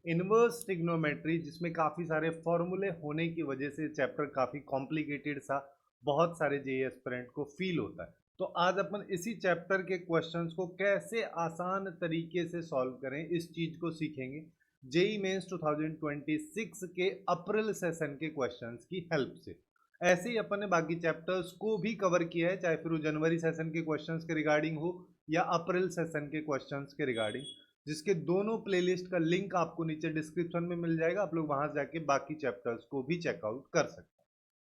Inverse trigonometry, जिसमें काफ़ी सारे फॉर्मूले होने की वजह से चैप्टर काफ़ी कॉम्प्लिकेटेड सा बहुत सारे जेई एस्पिरेंट को फील होता है। तो आज अपन इसी चैप्टर के क्वेश्चंस को कैसे आसान तरीके से सॉल्व करें इस चीज़ को सीखेंगे जेई मेंस 2026 के अप्रैल सेशन के क्वेश्चंस की हेल्प से। ऐसे ही अपन ने बाकी चैप्टर्स को भी कवर किया है, चाहे फिर वो जनवरी सेशन के क्वेश्चंस के रिगार्डिंग हो या अप्रैल सेशन के क्वेश्चंस के रिगार्डिंग, जिसके दोनों प्लेलिस्ट का लिंक आपको नीचे डिस्क्रिप्शन में मिल जाएगा। आप लोग वहां जाके बाकी चैप्टर्स को भी चेकआउट कर सकते हैं।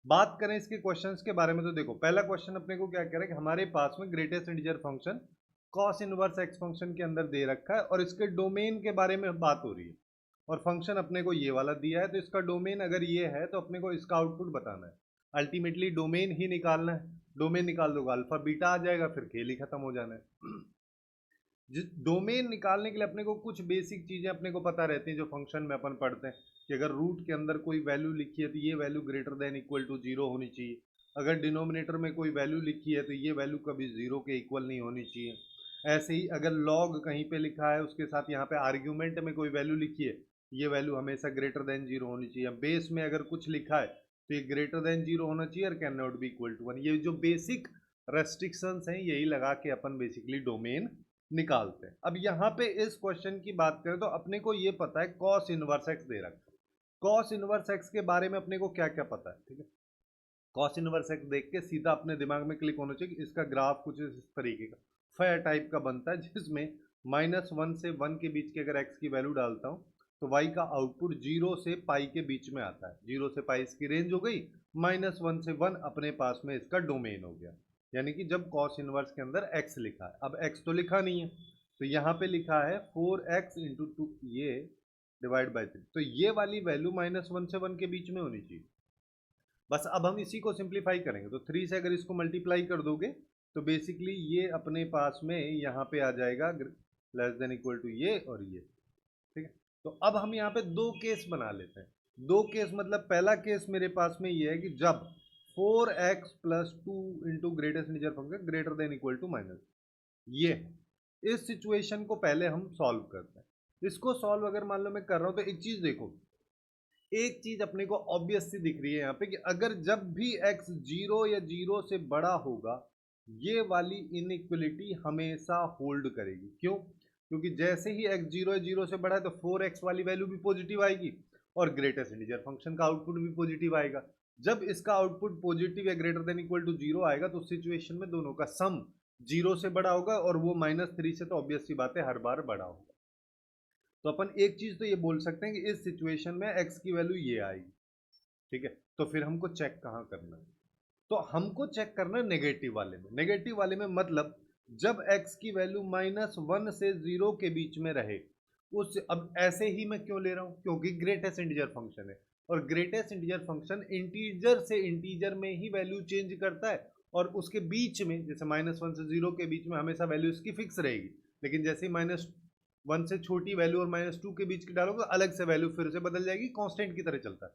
बात करें इसके क्वेश्चंस के बारे में तो देखो, पहला क्वेश्चन अपने को क्या कह रहा है कि हमारे पास में greatest integer function cos inverse x function के अंदर दे रखा है और इसके डोमेन के बारे में बात हो रही है। और फंक्शन अपने को ये वाला दिया है, तो इसका डोमेन अगर ये है तो अपने को इसका आउटपुट बताना है। अल्टीमेटली डोमेन ही निकालना है। डोमेन निकाल दोगे अल्फा बीटा आ जाएगा, फिर खेल ही खत्म हो जाना है। जिस डोमेन निकालने के लिए अपने को कुछ बेसिक चीज़ें अपने को पता रहती हैं जो फंक्शन में अपन पढ़ते हैं कि अगर रूट के अंदर कोई वैल्यू लिखी है तो ये value greater than equal to zero होनी चाहिए। अगर डिनोमिनेटर में कोई वैल्यू लिखी है तो ये वैल्यू कभी जीरो के इक्वल नहीं होनी चाहिए। ऐसे ही अगर लॉग कहीं पे लिखा है उसके साथ यहाँ पे आर्ग्यूमेंट में कोई वैल्यू लिखी है, ये वैल्यू हमेशा ग्रेटर देन जीरो होनी चाहिए। बेस में अगर कुछ लिखा है तो ये ग्रेटर देन जीरो होना चाहिए और can not be equal to one. ये जो बेसिक रेस्ट्रिक्शंस हैं यही लगा के अपन बेसिकली डोमेन निकालते हैं। अब यहाँ पे इस क्वेश्चन की बात करें तो अपने को ये पता है कॉस इनवर्स एक्स दे रखा है। कॉस इनवर्स एक्स के बारे में अपने को क्या क्या पता है, ठीक है। कॉस इनवर्स एक्स देख के सीधा अपने दिमाग में क्लिक होना चाहिए कि इसका ग्राफ कुछ इस तरीके का फेयर टाइप का बनता है, जिसमें -1 से 1 के बीच की अगर एक्स की वैल्यू डालता हूँ तो वाई का आउटपुट 0 से पाई के बीच में आता है। 0 से पाई इसकी रेंज हो गई, -1 से 1 अपने पास में इसका डोमेन हो गया। यानी कि जब कॉस इनवर्स के अंदर x लिखा है, अब x तो लिखा नहीं है तो यहाँ पे लिखा है 4x इंटू टू, ये डिवाइड बाई 3, तो ये वाली वैल्यू -1 से 1 के बीच में होनी चाहिए। बस अब हम इसी को सिंप्लीफाई करेंगे तो 3 से अगर इसको मल्टीप्लाई कर दोगे तो बेसिकली ये अपने पास में यहाँ पे आ जाएगा लेस देन इक्वल टू ये और ये, ठीक है। तो अब हम यहाँ पे दो केस बना लेते हैं। दो केस मतलब पहला केस मेरे पास में ये है कि जब 4x plus two into greatest integer function greater than equal to minus, ये है। इस सिचुएशन को पहले हम सॉल्व करते हैं। इसको सॉल्व अगर मान लो मैं कर रहा हूं तो एक चीज देखो, एक चीज अपने को ऑब्वियस सी दिख रही है यहाँ पे कि अगर जब भी x जीरो या जीरो से बड़ा होगा ये वाली इनइक्वलिटी हमेशा होल्ड करेगी। क्यों? क्योंकि जैसे ही x जीरो या जीरो से बड़ा है तो 4x वाली वैल्यू भी पॉजिटिव आएगी और ग्रेटेस्ट इंटीजर फंक्शन का आउटपुट भी पॉजिटिव आएगा। जब इसका आउटपुट पॉजिटिव या greater than equal to zero आएगा तो उस सिचुएशन में दोनों का सम जीरो से बड़ा होगा और वो -3 से तो ऑब्वियस सी बात है हर बार बड़ा होगा। तो अपन एक चीज तो ये बोल सकते हैं कि इस सिचुएशन में x की वैल्यू ये आएगी, ठीक है। तो फिर हमको चेक कहाँ करना है? तो हमको चेक करना है नेगेटिव वाले में। नेगेटिव वाले में मतलब जब x की वैल्यू -1 से 0 के बीच में रहे उस, अब ऐसे ही मैं क्यों ले रहा हूँ? क्योंकि ग्रेटेस्ट इंटीजर फंक्शन है और ग्रेटेस्ट इंटीजर फंक्शन इंटीजर से इंटीजर में ही वैल्यू चेंज करता है और उसके बीच में जैसे -1 से 0 के बीच में हमेशा वैल्यू इसकी फिक्स रहेगी, लेकिन जैसे ही -1 से छोटी वैल्यू और -2 के बीच की डालोगे अलग से वैल्यू फिर से बदल जाएगी, कांस्टेंट की तरह चलता है।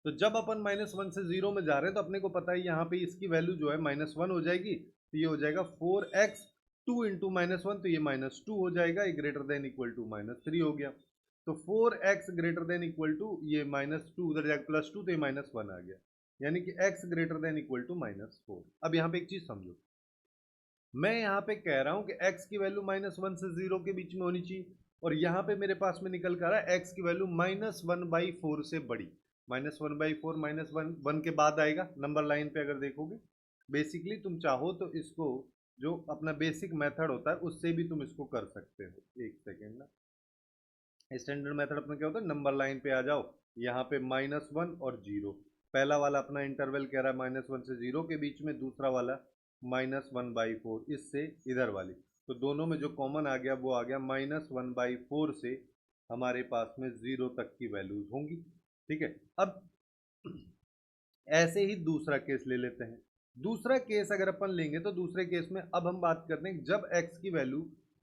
तो जब अपन -1 से 0 में जा रहे हैं तो अपने को पता है यहाँ पे इसकी वैल्यू जो है -1 हो जाएगी, तो ये हो जाएगा 4x 2 इंटू -1, तो ये -2 हो जाएगा, ये ग्रेटर देन इक्वल टू -3 हो गया। तो 4x greater than equal to ये -2 उधर जाकर +2 तो ये -1 आ गया, यानी कि x greater than equal to -4। अब यहाँ पे एक चीज समझो, मैं यहाँ पे कह रहा हूँ कि x की वैल्यू -1 से 0 के बीच में होनी चाहिए और यहाँ पे मेरे पास में निकल कर रहा है x की वैल्यू -1/4 से बड़ी। -1/4 -1 के बाद आएगा नंबर लाइन पे अगर देखोगे। बेसिकली तुम चाहो तो इसको जो अपना बेसिक मेथड होता है उससे भी तुम इसको कर सकते हो। एक सेकेंड ना, स्टैंडर्ड मेथड अपना क्या होता है, नंबर लाइन पे आ जाओ, यहाँ पे -1 और 0, पहला वाला अपना इंटरवल कह रहा है -1 से 0 के बीच में, दूसरा वाला -1/4 इससे इधर वाली, तो दोनों में जो कॉमन आ गया वो आ गया -1/4 से हमारे पास में 0 तक की वैल्यूज होंगी, ठीक है। अब ऐसे ही दूसरा केस ले लेते हैं। दूसरा केस अगर अपन लेंगे तो दूसरे केस में अब हम बात करते हैं जब x की वैल्यू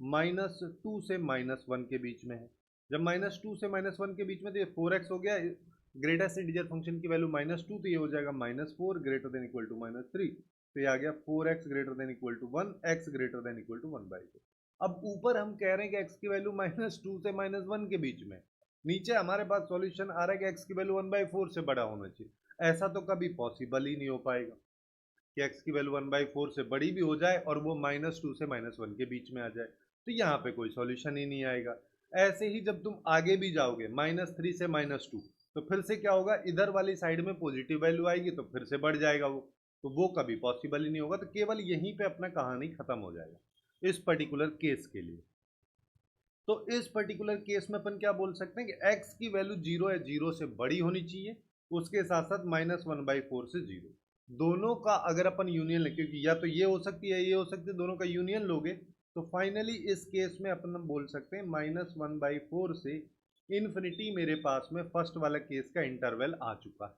-2 से -1 के बीच में है। जब -2 से -1 के बीच में तो ये 4x हो गया, ग्रेटेस्ट इंटीजर फंक्शन की वैल्यू -2 तो ये हो जाएगा -4 ग्रेटर देन इक्वल टू -3, तो ये आ गया 4x greater than equal to 1, x greater than equal to 1/2। अब ऊपर हम कह रहे हैं कि x की वैल्यू -2 से -1 के बीच में, नीचे हमारे पास सॉल्यूशन आ रहा है कि एक्स की वैल्यू 1/4 से बड़ा होना चाहिए। ऐसा तो कभी पॉसिबल ही नहीं हो पाएगा कि एक्स की वैल्यू 1/4 से बड़ी भी हो जाए और वो -2 से -1 के बीच में आ जाए, तो यहाँ पे कोई सॉल्यूशन ही नहीं आएगा। ऐसे ही जब तुम आगे भी जाओगे -3 से -2, तो फिर से क्या होगा, इधर वाली साइड में पॉजिटिव वैल्यू आएगी तो फिर से बढ़ जाएगा वो, तो वो कभी पॉसिबल ही नहीं होगा। तो केवल यहीं पे अपना कहानी खत्म हो जाएगा इस पर्टिकुलर केस के लिए। तो इस पर्टिकुलर केस में अपन क्या बोल सकते हैं कि x की वैल्यू 0 है, 0 से बड़ी होनी चाहिए, उसके साथ साथ -1/4 से 0, दोनों का अगर अपन यूनियन लें, क्योंकि या तो ये हो सकती है ये हो सकती है, दोनों का यूनियन लोगे तो फाइनली इस केस में अपन बोल सकते हैं -1/4 से इन्फिनिटी मेरे पास में फर्स्ट वाला केस का इंटरवल आ चुका है।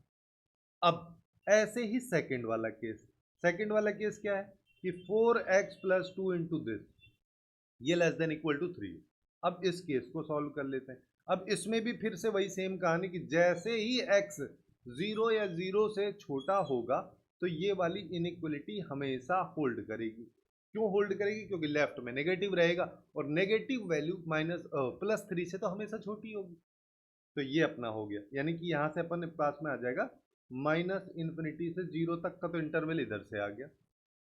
अब ऐसे ही सेकंड वाला केस क्या है कि 4x + 2 इंटू दिस, ये लेस देन इक्वल टू 3। अब इस केस को सॉल्व कर लेते हैं। अब इसमें भी फिर से वही सेम कहानी कि जैसे ही x 0 या 0 से छोटा होगा तो ये वाली इनइक्वलिटी हमेशा होल्ड करेगी। क्यों होल्ड करेगी? क्योंकि लेफ्ट में नेगेटिव रहेगा और नेगेटिव वैल्यू +3 से तो हमेशा छोटी होगी। तो ये अपना हो गया, यानी कि यहाँ से अपन पास में आ जाएगा -∞ से 0 तक का तो इंटरवल इधर से आ गया।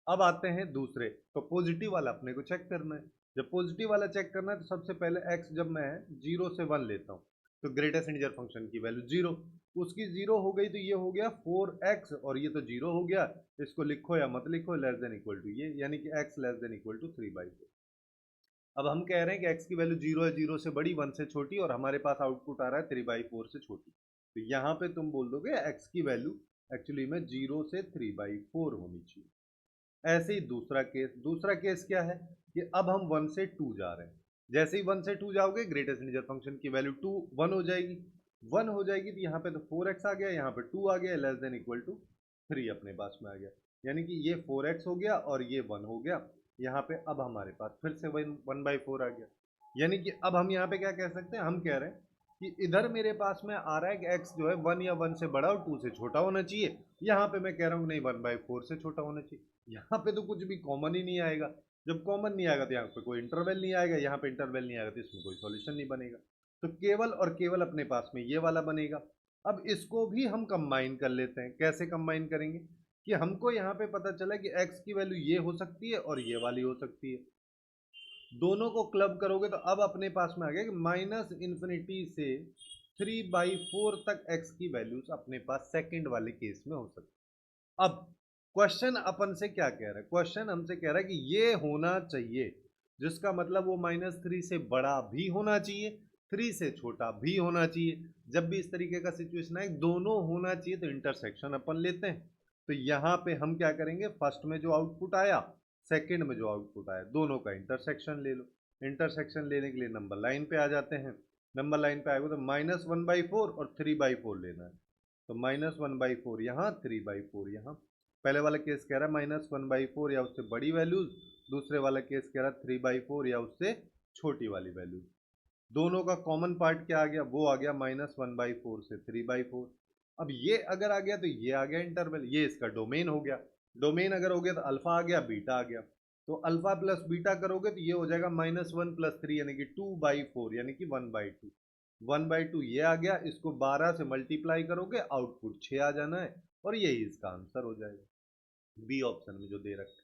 अब आते हैं दूसरे, तो पॉजिटिव वाला अपने को चेक करना है। जब पॉजिटिव वाला चेक करना है तो सबसे पहले x जब मैं 0 से 1 लेता हूँ तो ग्रेटेस्ट इंटीजर फंक्शन की वैल्यू 0, उसकी 0 हो गई तो ये हो गया 4x और ये तो 0 हो गया। इसको लिखो या मत लिखो, लेस देन इक्वल टू ये, यानी कि x less than equal to 3/4। अब हम कह रहे हैं कि x की वैल्यू 0 है, 0 से बड़ी, 1 से छोटी, और हमारे पास आउटपुट आ रहा है 3/4 से छोटी। तो यहाँ पे तुम बोल दोगे x की वैल्यू एक्चुअली में 0 से 3/4 होनी चाहिए। ऐसे ही दूसरा केस क्या है कि अब हम 1 से 2 जा रहे हैं। जैसे ही 1 से 2 जाओगे ग्रेटेस्ट इंटीजर फंक्शन की वैल्यू 1 हो जाएगी। 1 हो जाएगी तो यहाँ पे तो 4x आ गया, यहाँ पे 2 आ गया, लेस देन इक्वल टू 3 अपने पास में आ गया। यानी कि ये 4x हो गया और ये 1 हो गया। यहाँ पे अब हमारे पास फिर से 1/4 आ गया। यानी कि अब हम यहाँ पे क्या कह सकते हैं, हम कह रहे हैं कि इधर मेरे पास में आ रहा है कि x जो है 1 या 1 से बड़ा और 2 से छोटा होना चाहिए। यहाँ पे मैं कह रहा हूँ नहीं, 1/4 से छोटा होना चाहिए। यहाँ पे तो कुछ भी कॉमन ही नहीं आएगा। जब कॉमन नहीं आएगा तो यहाँ पे कोई इंटरवल नहीं आएगा, यहाँ पे इंटरवल नहीं आएगा तो इसमें कोई सॉल्यूशन नहीं बनेगा। तो केवल और केवल अपने पास में ये वाला बनेगा। अब इसको भी हम कंबाइन कर लेते हैं। कैसे कंबाइन करेंगे कि हमको यहाँ पे पता चला कि x की वैल्यू ये हो सकती है और ये वाली हो सकती है। दोनों को क्लब करोगे तो अब अपने पास में आ गया कि -∞ से 3/4 तक x की वैल्यूज अपने पास सेकंड वाले केस में हो सकती है। अब क्वेश्चन अपन से क्या कह रहा है? क्वेश्चन हमसे कह रहा है कि ये होना चाहिए, जिसका मतलब वो -3 से बड़ा भी होना चाहिए, 3 से छोटा भी होना चाहिए। जब भी इस तरीके का सिचुएशन आए दोनों होना चाहिए तो इंटरसेक्शन अपन लेते हैं। तो यहाँ पे हम क्या करेंगे, फर्स्ट में जो आउटपुट आया, सेकंड में जो आउटपुट आया, दोनों का इंटरसेक्शन ले लो। इंटरसेक्शन लेने के लिए नंबर लाइन पे आ जाते हैं। नंबर लाइन पे आएगा तो -1/4 और 3/4 लेना है। तो -1/4 यहाँ, 3/4 यहाँ। पहले वाला केस कह रहा है -1/4 या उससे बड़ी वैल्यूज, दूसरे वाला केस कह रहा है 3/4 या उससे छोटी वाली वैल्यूज। दोनों का कॉमन पार्ट क्या आ गया? वो आ गया -1/4 से 3/4। अब ये अगर आ गया तो ये आ गया इंटरवल, ये इसका डोमेन हो गया। डोमेन अगर हो गया तो अल्फा आ गया, बीटा आ गया। तो अल्फा प्लस बीटा करोगे तो ये हो जाएगा -1 + 3 यानी कि 2/4 यानी कि 1/2। 1/2 ये आ गया, इसको 12 से मल्टीप्लाई करोगे आउटपुट 6 आ जाना है और यही इसका आंसर हो जाएगा बी ऑप्शन में जो दे रखा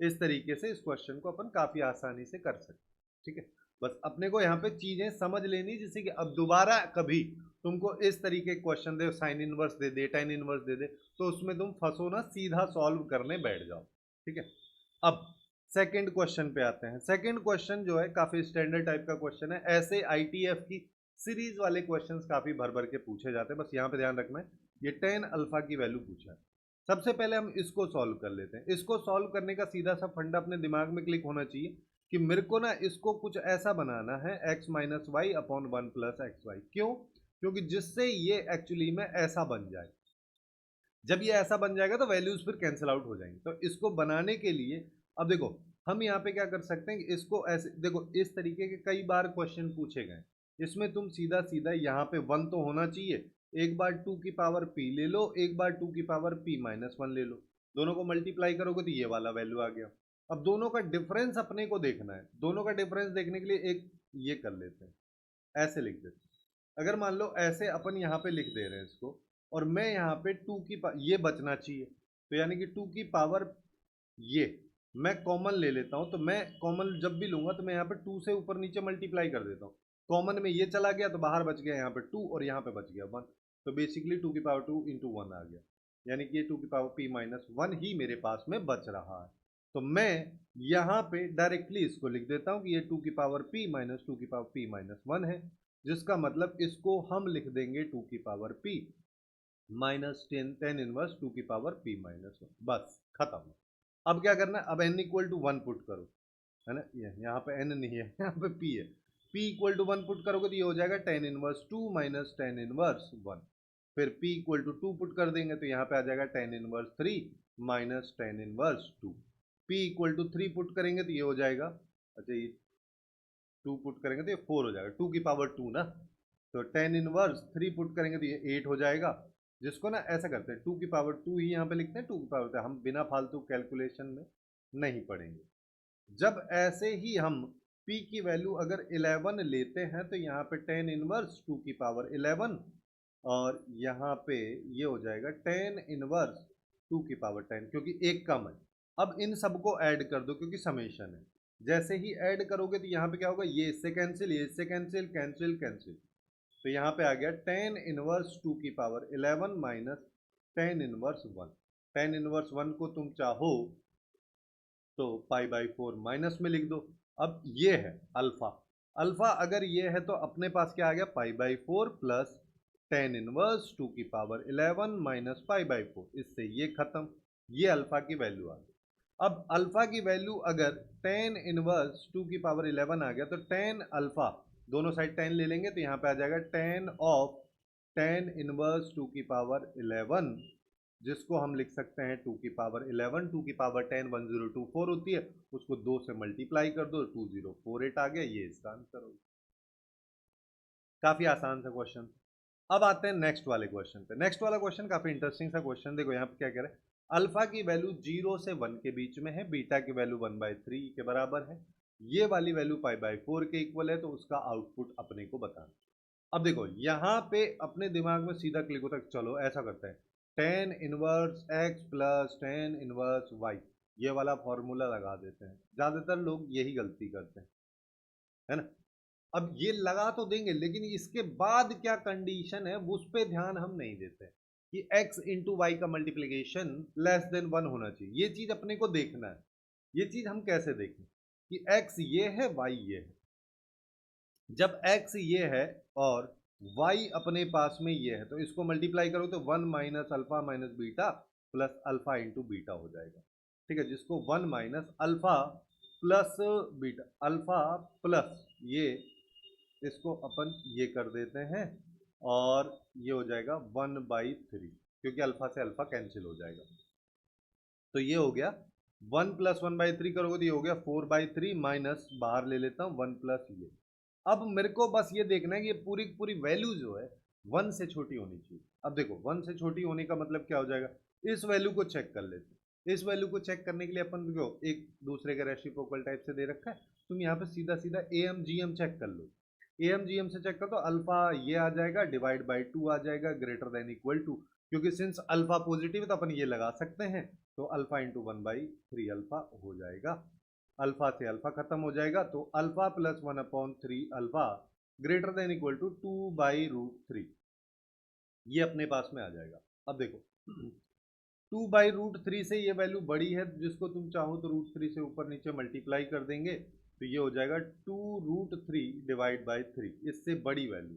है। इस तरीके से इस क्वेश्चन को अपन काफी आसानी से कर सकते हैं। ठीक है, बस अपने को यहाँ पे चीजें समझ लेनी जिससे कि अब दोबारा कभी तुमको इस तरीके क्वेश्चन दे, साइन इनवर्स दे दे, tan इनवर्स दे दे, तो उसमें तुम फंसो ना, सीधा सॉल्व करने बैठ जाओ। ठीक है, अब सेकंड क्वेश्चन पे आते हैं। सेकंड क्वेश्चन जो है काफी स्टैंडर्ड टाइप का क्वेश्चन है। ऐसे आईटीएफ की सीरीज वाले क्वेश्चंस काफी भर भर के पूछे जाते हैं, बस यहाँ पे ध्यान रखना है ये tan अल्फा की वैल्यू पूछा है। सबसे पहले हम इसको सॉल्व कर लेते हैं। इसको सॉल्व करने का सीधा सा फंडा अपने दिमाग में क्लिक होना चाहिए कि मेरे को ना इसको कुछ ऐसा बनाना है x - y अपॉन 1 + xy। क्यों? क्योंकि जिससे ये एक्चुअली में ऐसा बन जाए। जब ये ऐसा बन जाएगा तो वैल्यूज फिर कैंसिल आउट हो जाएंगे। तो इसको बनाने के लिए अब देखो हम यहाँ पे क्या कर सकते हैं कि इसको ऐसे देखो, इस तरीके के कई बार क्वेश्चन पूछे गए। इसमें तुम सीधा सीधा यहाँ पे 1 तो होना चाहिए, एक बार 2 की पावर p ले लो, एक बार 2 की पावर p - 1 ले लो। दोनों को मल्टीप्लाई करोगे तो ये वाला वैल्यू आ गया। अब दोनों का डिफरेंस अपने को देखना है। दोनों का डिफरेंस देखने के लिए एक ये कर लेते हैं, ऐसे लिख देते हैं अगर मान लो ऐसे अपन यहाँ पे लिख दे रहे हैं इसको, और मैं यहाँ पे ये बचना चाहिए, तो यानी कि 2 की पावर ये मैं कॉमन ले लेता हूँ, तो मैं कॉमन जब भी लूंगा तो मैं यहाँ पे 2 से ऊपर नीचे मल्टीप्लाई कर देता हूँ। कॉमन में ये चला गया तो बाहर बच गया यहाँ पे 2, और यहाँ पे बच गया 1, तो बेसिकली 2 की पावर 2 इंटू 1 आ गया, यानी कि ये 2 की पावर p माइनस 1 ही मेरे पास में बच रहा है। तो मैं यहाँ पे डायरेक्टली इसको लिख देता हूँ कि ये 2 की पावर p माइनस 2 की पावर p माइनस 1 है, जिसका मतलब इसको हम लिख देंगे 2 की पावर p माइनस 10 इनवर्स 2 की पावर p माइनस 1, बस खत्म। अब क्या करना है, अब n इक्वल टू 1 पुट करो, है ना, ये यहाँ पे n नहीं है, यहाँ पे p है, p इक्वल टू 1 पुट करोगे तो ये हो जाएगा 10 इनवर्स 2 माइनस 10 इनवर्स 1, फिर p इक्वल टू 2 पुट कर देंगे तो यहाँ पे आ जाएगा 10 inverse 3 minus 10 inverse 2, p equal to 3 put करेंगे तो ये हो जाएगा, अच्छा ये 2 पुट करेंगे तो ये 4 हो जाएगा, 2 की पावर 2 ना, तो 10 इनवर्स 3 पुट करेंगे तो ये 8 हो जाएगा, जिसको ना ऐसा करते हैं 2 की पावर 2 ही यहाँ पे लिखते हैं, 2 की पावर 2 हम बिना फालतू कैलकुलेशन में नहीं पढ़ेंगे। जब ऐसे ही हम p की वैल्यू अगर 11 लेते हैं तो यहाँ पे 10 इनवर्स 2 की पावर 11, और यहाँ पे ये हो जाएगा 10 इनवर्स 2 की पावर 10, क्योंकि एक कम है। अब इन सबको ऐड कर दो क्योंकि समेशन है, जैसे ही ऐड करोगे तो यहाँ पे क्या होगा, ये इससे कैंसिल, ये इससे कैंसिल, कैंसिल कैंसिल, तो यहाँ पे आ गया 10 इनवर्स 2 की पावर 11 माइनस 10 इनवर्स 1। 10 इनवर्स 1 को तुम चाहो तो पाई बाई 4 माइनस में लिख दो। अब ये है अल्फा, अल्फा अगर ये है तो अपने पास क्या आ गया, पाई बाई 4 प्लस 10 इनवर्स 2 की पावर 11 माइनस पाई बाई 4, इससे ये खत्म, ये अल्फा की वैल्यू आ गई। अब अल्फा की वैल्यू अगर 10 इनवर्स 2 की पावर 11 आ गया तो 10 अल्फा, दोनों साइड 10 ले लेंगे तो यहाँ पे आ जाएगा 10 ऑफ 10 इनवर्स 2 की पावर 11, जिसको हम लिख सकते हैं 2 की पावर 11, 2 की पावर 10 1024 होती है, उसको 2 से मल्टीप्लाई कर दो, 2048 आ गया, ये इसका आंसर होगा। काफी आसान सा क्वेश्चन। अब आते हैं नेक्स्ट वाले क्वेश्चन पे। नेक्स्ट वाला क्वेश्चन काफी इंटरेस्टिंग सा क्वेश्चन, देखो यहाँ पे क्या कह रहे हैं, अल्फा की वैल्यू 0 से 1 के बीच में है, बीटा की वैल्यू 1/3 के बराबर है, ये वाली वैल्यू π/4 के इक्वल है, तो उसका आउटपुट अपने को बताना। अब देखो यहाँ पे अपने दिमाग में सीधा क्लिक होता है, चलो ऐसा करते हैं 10 inverse x plus 10 inverse y, ये वाला फॉर्मूला लगा देते हैं। ज्यादातर लोग यही गलती करते हैं, है ना। अब ये लगा तो देंगे लेकिन इसके बाद क्या कंडीशन है उस पर ध्यान हम नहीं देते कि x इंटू वाई का मल्टीप्लीकेशन लेस देन 1 होना चाहिए, ये चीज अपने को देखना है। ये चीज हम कैसे देखें कि x ये है y ये है, जब x ये है और y अपने पास में ये है तो इसको मल्टीप्लाई करो तो 1 minus alpha minus beta plus alpha into beta हो जाएगा, ठीक है, जिसको 1 minus alpha plus beta, alpha plus ये, इसको अपन ये कर देते हैं और ये हो जाएगा 1/3, क्योंकि अल्फा से अल्फा कैंसिल हो जाएगा, तो ये हो गया 1 प्लस 1/3 करोगे तो ये हो गया 4/3 माइनस बाहर ले लेता हूँ 1 प्लस ये। अब मेरे को बस ये देखना है कि ये पूरी पूरी वैल्यू जो है 1 से छोटी होनी चाहिए। अब देखो 1 से छोटी होने का मतलब क्या हो जाएगा, इस वैल्यू को चेक कर लेते हैं। इस वैल्यू को चेक करने के लिए अपन देखो एक दूसरे का रेसिप्रोकल टाइप से दे रखा है, तुम यहाँ पे सीधा सीधा एम जी एम चेक कर लो। एम जी एम से चेक कर तो अल्फा ये आ जाएगा डिवाइड बाई 2 आ जाएगा ग्रेटर देन इक्वल टू, क्योंकि सिंस अल्फा पॉजिटिव है तो अपन ये लगा सकते हैं, तो अल्फा इंटू 1/3 अल्फा हो जाएगा, अल्फा से अल्फा खत्म हो जाएगा, तो alpha plus 1/3 alpha greater than equal to 2/√3, ये अपने पास में आ जाएगा। अब देखो 2/√3 से ये वैल्यू बड़ी है, जिसको तुम चाहो तो √3 से ऊपर नीचे मल्टीप्लाई कर देंगे तो ये हो जाएगा 2√3 डिवाइड बाई 3, इससे बड़ी वैल्यू,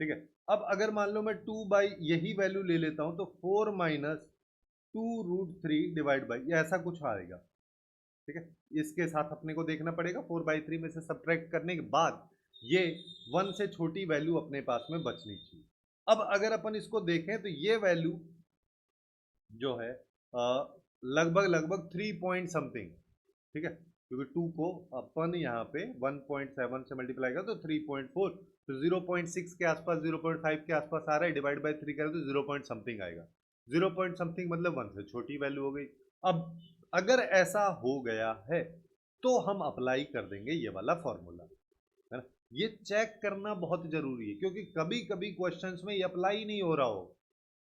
ठीक है। अब अगर मान लो मैं 2 बाई यही वैल्यू ले लेता हूं तो 4 माइनस 2√3 डिवाइड बाई ऐसा कुछ आएगा, ठीक है। इसके साथ अपने को देखना पड़ेगा 4/3 में से सब्ट्रैक्ट करने के बाद ये 1 से छोटी वैल्यू अपने पास में बचनी चाहिए। अब अगर अपन इसको देखें तो ये वैल्यू जो है लगभग लगभग 3 पॉइंट समथिंग, ठीक है, क्योंकि 2 को अपन यहाँ पे 1.7 से मल्टीप्लाई करें तो 3.4, तो 0.6 के आसपास 0.5 के आसपास आ रहा है, डिवाइड बाई 3 करें तो 0 पॉइंट समथिंग आएगा, 0 पॉइंट समथिंग मतलब 1 से छोटी वैल्यू हो गई। अब अगर ऐसा हो गया है तो हम अप्लाई कर देंगे ये वाला फॉर्मूला, है ना। ये चेक करना बहुत जरूरी है, क्योंकि कभी कभी क्वेश्चंस में ये अप्लाई नहीं हो रहा हो,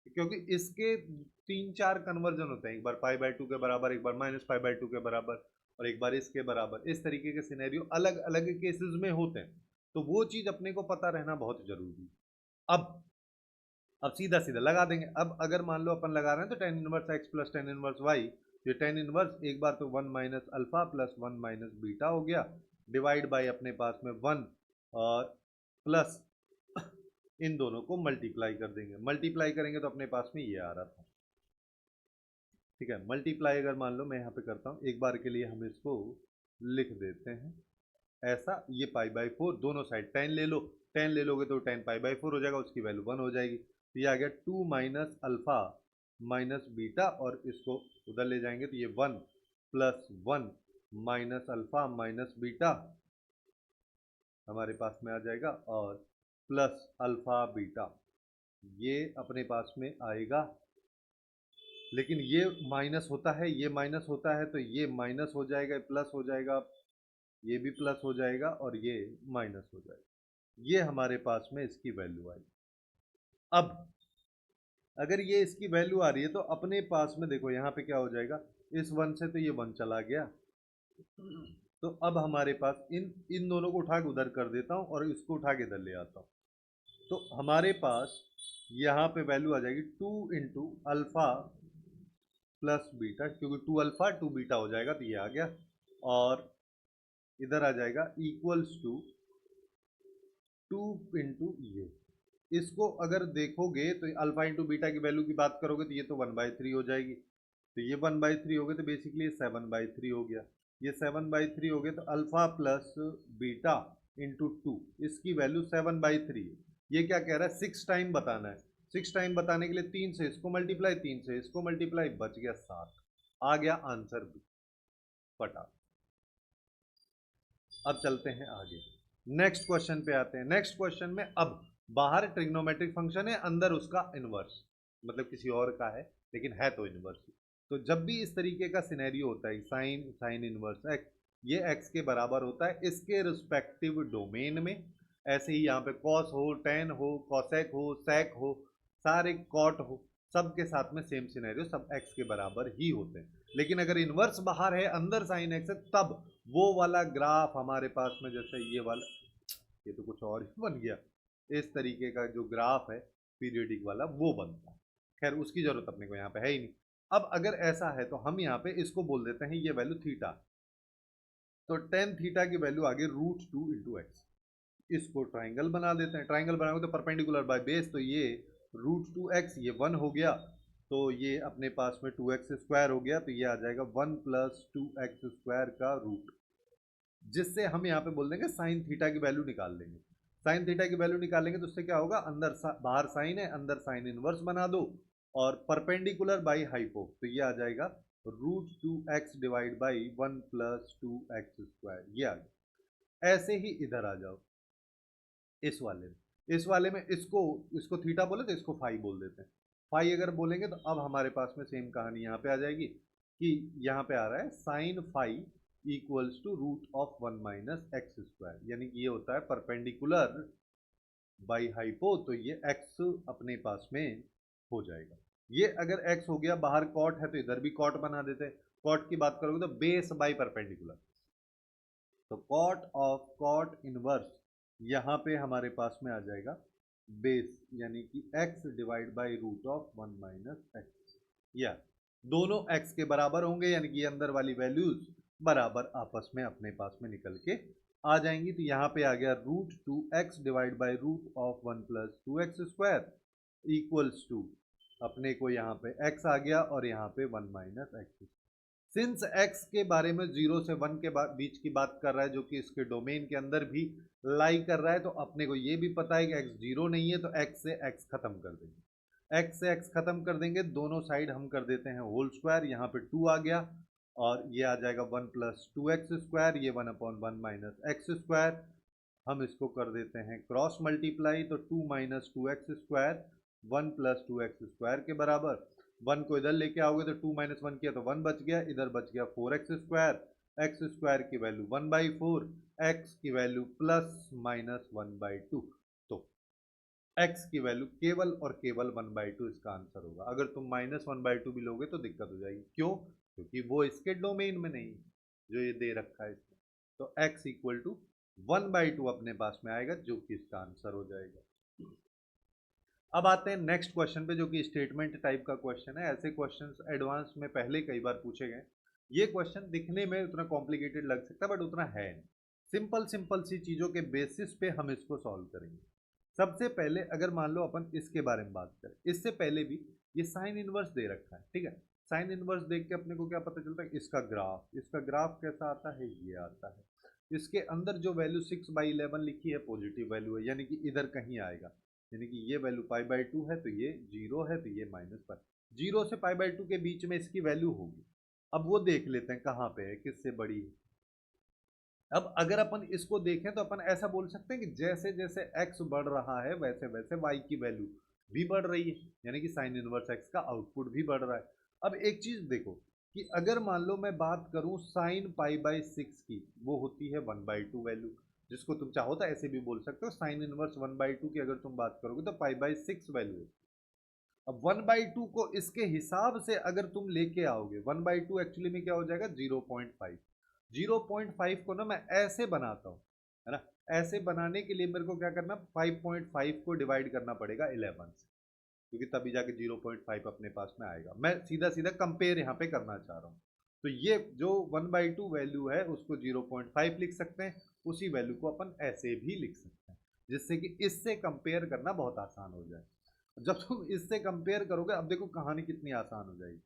क्योंकि इसके 3-4 कन्वर्जन होते हैं, एक बार π/2 के बराबर, एक बार -π/2 के बराबर, और एक बार इसके बराबर। इस तरीके के सिनेरियो अलग अलग केसेस में होते हैं, तो वो चीज अपने को पता रहना बहुत जरूरी है। अब सीधा सीधा लगा देंगे। अब अगर मान लो अपन लगा रहे हैं तो tan inverse x plus tan inverse y, ये tan इनवर्स एक बार तो 1 minus alpha plus 1 minus beta हो गया, डिवाइड बाय अपने पास में 1 और प्लस इन दोनों को मल्टीप्लाई कर देंगे। मल्टीप्लाई करेंगे तो अपने पास में ये आ रहा था, ठीक है। मल्टीप्लाई अगर मान लो मैं यहाँ पे करता हूँ, एक बार के लिए हम इसको लिख देते हैं ऐसा, ये π/4 दोनों साइड tan ले लो, tan ले लोगे तो tan π/4 हो जाएगा, उसकी वैल्यू 1 हो जाएगी। तो ये आ गया 2 माइनस अल्फा माइनस बीटा, और इसको उधर ले जाएंगे तो ये 1 plus 1 minus alpha minus beta हमारे पास में आ जाएगा, और प्लस अल्फा बीटा ये अपने पास में आएगा। लेकिन ये माइनस होता है, ये माइनस होता है, तो ये माइनस हो जाएगा, प्लस हो जाएगा, ये भी प्लस हो जाएगा, और ये माइनस हो जाएगा। ये हमारे पास में इसकी वैल्यू आई। अब अगर ये इसकी वैल्यू आ रही है तो अपने पास में देखो यहाँ पे क्या हो जाएगा, इस 1 से तो ये 1 चला गया, तो अब हमारे पास इन दोनों को उठा के उधर कर देता हूँ और इसको उठा के इधर ले आता हूँ, तो हमारे पास यहाँ पे वैल्यू आ जाएगी 2 इंटू अल्फा प्लस बीटा, क्योंकि 2 अल्फा 2 बीटा हो जाएगा, तो ये आ गया, और इधर आ जाएगा इक्वल्स टू 2 इंटू ये। इसको अगर देखोगे तो अल्फा इंटू बीटा की वैल्यू की बात करोगे तो ये तो 1/3 हो जाएगी, तो ये 1/3 हो गया, तो बेसिकली ये 7/3 हो गया। ये 7/3 हो गया, तो अल्फा प्लस बीटा इंटू 2, इसकी वैल्यू 7/3 है। ये क्या कह रहा है, 6 टाइम बताना है। 6 टाइम बताने के लिए 3 से इसको मल्टीप्लाई, 3 से इसको मल्टीप्लाई, बच गया 7, आ गया आंसर बी, फटा। अब चलते हैं आगे, नेक्स्ट क्वेश्चन पे आते हैं। नेक्स्ट क्वेश्चन में अब बाहर ट्रिग्नोमेट्रिक फंक्शन है, अंदर उसका इनवर्स, मतलब किसी और का है लेकिन है तो इनवर्स। तो जब भी इस तरीके का सिनेरियो होता है, साइन इनवर्स एक्स, ये एक्स के बराबर होता है इसके रिस्पेक्टिव डोमेन में। ऐसे ही यहाँ पे कॉस हो, टेन हो, कॉसेक हो, सेक हो, सारे कॉट हो, सबके साथ में सेम सिनेरियो, सब एक्स के बराबर ही होते हैं। लेकिन अगर इनवर्स बाहर है, अंदर साइन एक्स है, तब वो वाला ग्राफ हमारे पास में, जैसे ये वाला, ये तो कुछ और ही बन गया, इस तरीके का जो ग्राफ है पीरियोडिक वाला वो बनता है। खैर उसकी जरूरत अपने को यहाँ पे है ही नहीं। अब अगर ऐसा है तो हम यहाँ पे इसको बोल देते हैं ये वैल्यू थीटा, तो टेन थीटा की वैल्यू आगे √2 इंटू एक्स, इसको ट्राइंगल बना देते हैं। ट्राइंगल बनाओगे तो परपेंडिकुलर बाय बेस, तो ये √2x, ये 1 हो गया, तो ये अपने पास में 2x² हो गया, तो ये आ जाएगा 1 प्लस 2x² का रूट, जिससे हम यहाँ पे बोल देंगे साइन थीटा की वैल्यू निकाल लेंगे। साइन थीटा की वैल्यू निकालेंगे तो उससे क्या होगा, अंदर बाहर साइन है, अंदर साइन इनवर्स बना दो, और परपेंडिकुलर बाई हाइपो, तो ये आ जाएगा √2x divide by 1 plus 2x², ये आ गया। ऐसे ही इधर आ जाओ, इस वाले में इसको थीटा बोले तो इसको फाई बोल देते हैं। फाई अगर बोलेंगे तो अब हमारे पास में सेम कहानी यहाँ पे आ जाएगी, कि यहाँ पे आ रहा है sine phi equals to √1 minus x², यानी कि ये होता है परपेंडिकुलर बाई हाइपो, तो ये x अपने पास में हो जाएगा। ये अगर x हो गया, बाहर कॉट है तो इधर भी कॉट बना देते हैं। कॉट की बात करोगे तो बेस बाई परपेंडिकुलर, तो कॉट ऑफ कॉट इनवर्स यहाँ पे हमारे पास में आ जाएगा बेस, यानी कि x divide by √1 minus x, या दोनों x के बराबर होंगे, यानी कि अंदर वाली वैल्यूज बराबर आपस में अपने पास में निकल के आ जाएंगी। तो यहाँ पे आ गया √2x divide by √1 plus 2x² equals to, अपने को यहाँ पे x आ गया और यहाँ पे 1 माइनस एक्स। सिंस x के बारे में 0 से 1 के बीच की बात कर रहा है, जो कि इसके डोमेन के अंदर भी लाई कर रहा है, तो अपने को ये भी पता है कि x 0 नहीं है, तो x से x खत्म कर देंगे। x से x खत्म कर देंगे, दोनों साइड हम कर देते हैं होल स्क्वायर, यहाँ पे 2 आ गया, और ये आ जाएगा 1 प्लस 2x², ये 1/1 माइनस x²। हम इसको कर देते हैं क्रॉस मल्टीप्लाई, तो 2 माइनस 2x², 1 प्लस 2x² के बराबर। 1 को इधर लेके आओगे तो 2 माइनस 1 किया तो 1 बच गया, इधर बच गया 4x², x² की वैल्यू 1/4, x की वैल्यू +-1/2। तो x की वैल्यू केवल और केवल 1/2 इसका आंसर होगा। अगर तुम -1/2 भी लोगे तो दिक्कत हो जाएगी। क्यों? क्योंकि वो इसके डोमेन में नहीं है जो ये दे रखा है इसमें। तो x इक्वल टू 1/2 अपने पास में आएगा, जो कि इसका आंसर हो जाएगा। अब आते हैं नेक्स्ट क्वेश्चन पे, जो कि स्टेटमेंट टाइप का क्वेश्चन है। ऐसे क्वेश्चंस एडवांस में पहले कई बार पूछे गए। ये क्वेश्चन दिखने में उतना कॉम्प्लिकेटेड लग सकता है, बट उतना है नहीं। सिंपल सिंपल सी चीज़ों के बेसिस पे हम इसको सॉल्व करेंगे। सबसे पहले अगर मान लो अपन इसके बारे में बात करें, इससे पहले भी ये साइन इनवर्स दे रखा है, ठीक है। साइन इनवर्स देख के अपने को क्या पता चलता है? इसका ग्राफ कैसा आता है? ये आता है। इसके अंदर जो वैल्यू 6/11 लिखी है पॉजिटिव वैल्यू है, यानी कि इधर कहीं आएगा। यानी कि ये वैल्यू π/2 है तो ये 0 है, तो ये -π। 0 से π/2 के बीच में इसकी वैल्यू होगी। अब वो देख लेते हैं कहाँ पे है, किससे बड़ी है। अब अगर अपन इसको देखें तो अपन ऐसा बोल सकते हैं कि जैसे जैसे x बढ़ रहा है वैसे वैसे y की वैल्यू भी बढ़ रही है, यानी कि साइन इनवर्स x का आउटपुट भी बढ़ रहा है। अब एक चीज देखो कि अगर मान लो मैं बात करूं साइन π/6 की, वो होती है 1/2 वैल्यू, जिसको तुम चाहो तो ऐसे भी बोल सकते हो। साइन इनवर्स 1/2 की अगर तुम बात करोगे तो π/6 वैल्यू है। अब 1/2 को इसके हिसाब से अगर तुम लेके आओगे, 1/2 एक्चुअली में क्या हो जाएगा? 0.5। 0.5 को ना मैं ऐसे बनाता हूँ, है ना। ऐसे बनाने के लिए मेरे को क्या करना, 5.5 को डिवाइड करना पड़ेगा 11 से, क्योंकि तभी जाके 0.5 अपने पास में आएगा। मैं सीधा सीधा कंपेयर यहाँ पे करना चाह रहा हूँ। तो ये जो 1/2 वैल्यू है उसको 0.5 लिख सकते हैं, उसी वैल्यू को अपन ऐसे भी लिख सकते हैं, जिससे कि इससे कंपेयर करना बहुत आसान हो जाए। जब तुम इससे कंपेयर करोगे, अब देखो कहानी कितनी आसान हो जाएगी।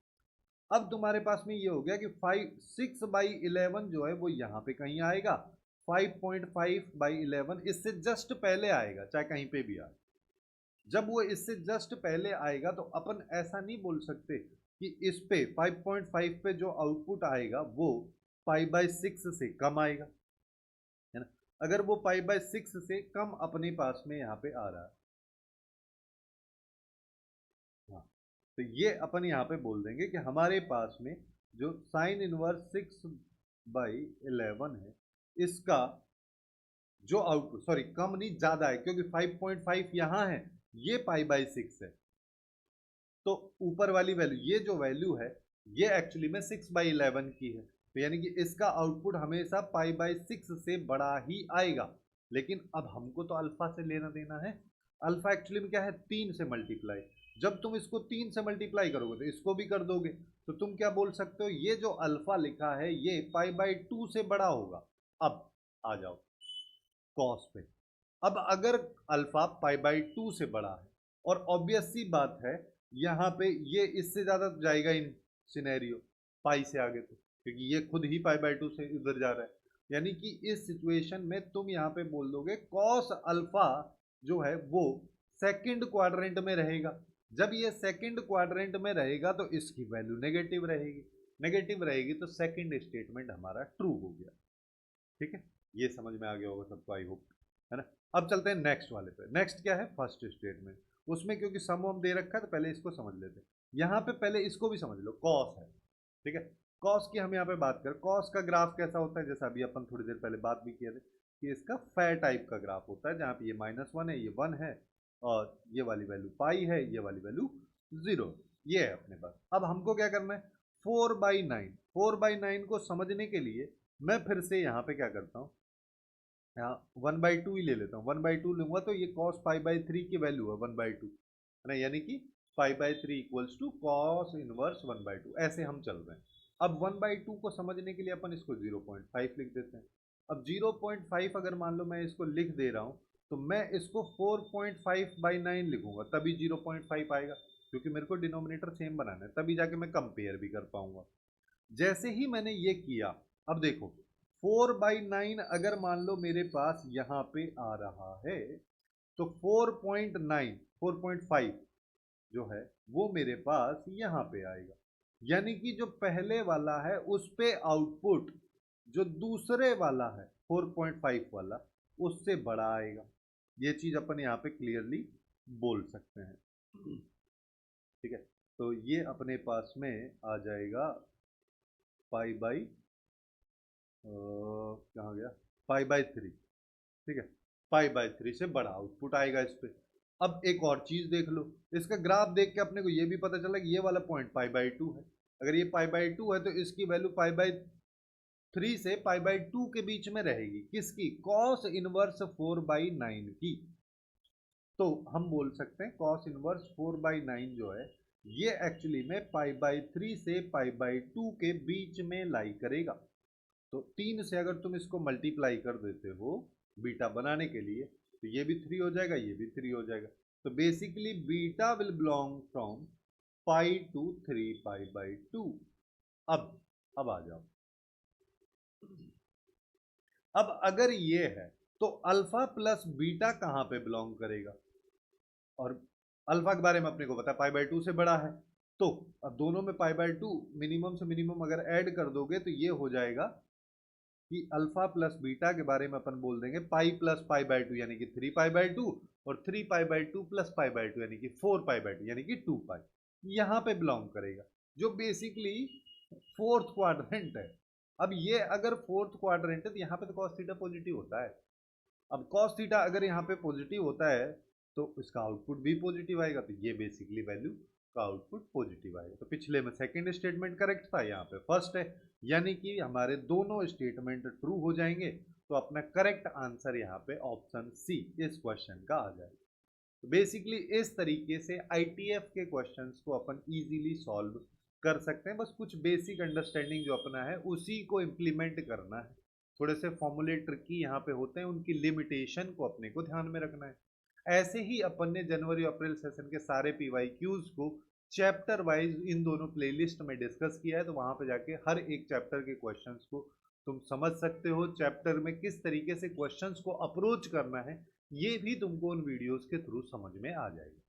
अब तुम्हारे पास में ये हो गया कि 6/11 जो है वो यहाँ पे कहीं आएगा, 5.5/11 इससे जस्ट पहले आएगा, चाहे कहीं पे भी आए। जब वो इससे जस्ट पहले आएगा तो अपन ऐसा नहीं बोल सकते कि इस पे 5.5 पे जो आउटपुट आएगा वो π/6 से कम आएगा, है ना। अगर वो π/6 से कम अपने पास में यहाँ पे आ रहा है, हाँ, तो ये अपन यहाँ पे बोल देंगे कि हमारे पास में जो साइन इनवर्स 6/11 है, इसका जो आउटपुट, सॉरी कम नहीं ज्यादा है, क्योंकि 5.5 यहाँ है, ये π/6 है। तो ऊपर वाली वैल्यू, ये जो वैल्यू है ये एक्चुअली में 6/11 की है, तो यानी कि इसका आउटपुट हमेशा π/6 से बड़ा ही आएगा। लेकिन अब हमको तो अल्फा से लेना देना है। अल्फा एक्चुअली में क्या है? 3 से मल्टीप्लाई। जब तुम इसको 3 से मल्टीप्लाई करोगे तो इसको भी कर दोगे, तो तुम क्या बोल सकते हो? ये जो अल्फा लिखा है ये π/2 से बड़ा होगा। अब आ जाओ कॉस पे। अब अगर अल्फा π/2 से बड़ा है, और ऑब्वियस सी बात है यहाँ पे ये इससे ज्यादा तो जाएगा इन सिनेरियो पाई से आगे, तो क्योंकि ये खुद ही π/2 से उधर जा रहा है। यानी कि इस सिचुएशन में तुम यहाँ पे बोल दोगे कॉस अल्फा जो है वो सेकंड क्वाड्रेंट में रहेगा। जब ये सेकंड क्वाड्रेंट में रहेगा तो इसकी वैल्यू नेगेटिव रहेगी। नेगेटिव रहेगी तो सेकंड स्टेटमेंट हमारा ट्रू हो गया। ठीक है, ये समझ में आ गया होगा सबको, आई होप, है ना। अब चलते हैं नेक्स्ट वाले पे। नेक्स्ट क्या है? First statement. उसमें क्योंकि सम वम दे रखा है तो पहले इसको समझ लेते हैं। यहाँ पे पहले इसको भी समझ लो, कॉस है, ठीक है। कॉस की हम यहाँ पे बात करें, कॉस का ग्राफ कैसा होता है? जैसा अभी अपन थोड़ी देर पहले बात भी किए थे कि इसका फेयर टाइप का ग्राफ होता है, जहाँ पे ये -1 है, ये 1 है, और ये वाली वैल्यू पाई है, ये वाली वैल्यू 0। ये है अपने पास। अब हमको क्या करना है? 4/9। 4/9 को समझने के लिए मैं फिर से यहाँ पे क्या करता हूँ, यहाँ 1/2 ही ले लेता हूँ। 1/2 लूंगा तो ये cos π/3 की वैल्यू है 1/2, है ना, यानी कि π/3 इक्वल्स टू कॉस इनवर्स 1/2। ऐसे हम चल रहे हैं। अब 1/2 को समझने के लिए अपन इसको 0.5 लिख देते हैं। अब 0.5 अगर मान लो मैं इसको लिख दे रहा हूँ, तो मैं इसको 4.5/9 लिखूंगा, तभी 0.5 आएगा, क्योंकि मेरे को डिनोमिनेटर सेम बनाना है, तभी जाके मैं कंपेयर भी कर पाऊंगा। जैसे ही मैंने ये किया, अब देखो 4/9 अगर मान लो मेरे पास यहाँ पे आ रहा है, तो 4.5 जो है वो मेरे पास यहाँ पे आएगा। यानी कि जो पहले वाला है उस पे आउटपुट जो दूसरे वाला है 4.5 वाला, उससे बड़ा आएगा। ये चीज अपन यहाँ पे क्लियरली बोल सकते हैं। ठीक है, तो ये अपने पास में आ जाएगा पाई बाई, कहाँ गया, π/3, ठीक है, π/3 से बड़ा आउटपुट आएगा इस पे। अब एक और चीज देख लो, इसका ग्राफ देख के अपने को ये भी पता चला कि ये वाला पॉइंट π/2 है। अगर ये π/2 है तो इसकी वैल्यू π/3 से π/2 के बीच में रहेगी, किसकी? cos इनवर्स 4/9 की। तो हम बोल सकते हैं cos इनवर्स 4/9 जो है ये एक्चुअली में π/3 से π/2 के बीच में लाई करेगा। तो 3 से अगर तुम इसको मल्टीप्लाई कर देते हो बीटा बनाने के लिए तो ये भी 3 हो जाएगा, ये भी 3 हो जाएगा। तो basically beta will belong from pi to 3π/2। अब आ जाओ, अब अगर ये है तो अल्फा प्लस बीटा कहां पे बिलोंग करेगा? और अल्फा के बारे में अपने को पता है π/2 से बड़ा है, तो अब दोनों में π/2 मिनिमम से मिनिमम अगर ऐड कर दोगे तो ये हो जाएगा कि अल्फा प्लस बीटा के बारे में अपन बोल देंगे पाई प्लस π/2 यानी कि 3π/2 और 3π/2 प्लस π/2 यानी कि 4π/2 यानी कि 2π, यहां पे बिलोंग करेगा, जो बेसिकली फोर्थ क्वाड्रेंट है। अब ये अगर फोर्थ क्वाड्रेंट है तो यहाँ पे तो कॉस थीटा पॉजिटिव होता है। अब कॉस थीटा अगर यहाँ पे पॉजिटिव होता है तो इसका आउटपुट भी पॉजिटिव आएगा, तो ये बेसिकली वैल्यू का आउटपुट पॉजिटिव आएगा। तो पिछले में सेकंड स्टेटमेंट करेक्ट था, यहाँ पे फर्स्ट है, यानी कि हमारे दोनों स्टेटमेंट ट्रू हो जाएंगे। तो अपना करेक्ट आंसर यहाँ पे ऑप्शन सी इस क्वेश्चन का आ जाएगा। तो बेसिकली इस तरीके से आईटीएफ के क्वेश्चंस को अपन इजीली सॉल्व कर सकते हैं। बस कुछ बेसिक अंडरस्टैंडिंग जो अपना है उसी को इम्प्लीमेंट करना है। थोड़े से फॉर्मूले ट्रिकी यहाँ पे होते हैं, उनकी लिमिटेशन को अपने को ध्यान में रखना है। ऐसे ही अपन ने जनवरी अप्रैल सेशन के सारे पीवाईक्यूज को चैप्टर वाइज इन दोनों प्लेलिस्ट में डिस्कस किया है, तो वहां पे जाके हर एक चैप्टर के क्वेश्चंस को तुम समझ सकते हो। चैप्टर में किस तरीके से क्वेश्चंस को अप्रोच करना है ये भी तुमको उन वीडियोस के थ्रू समझ में आ जाएगा।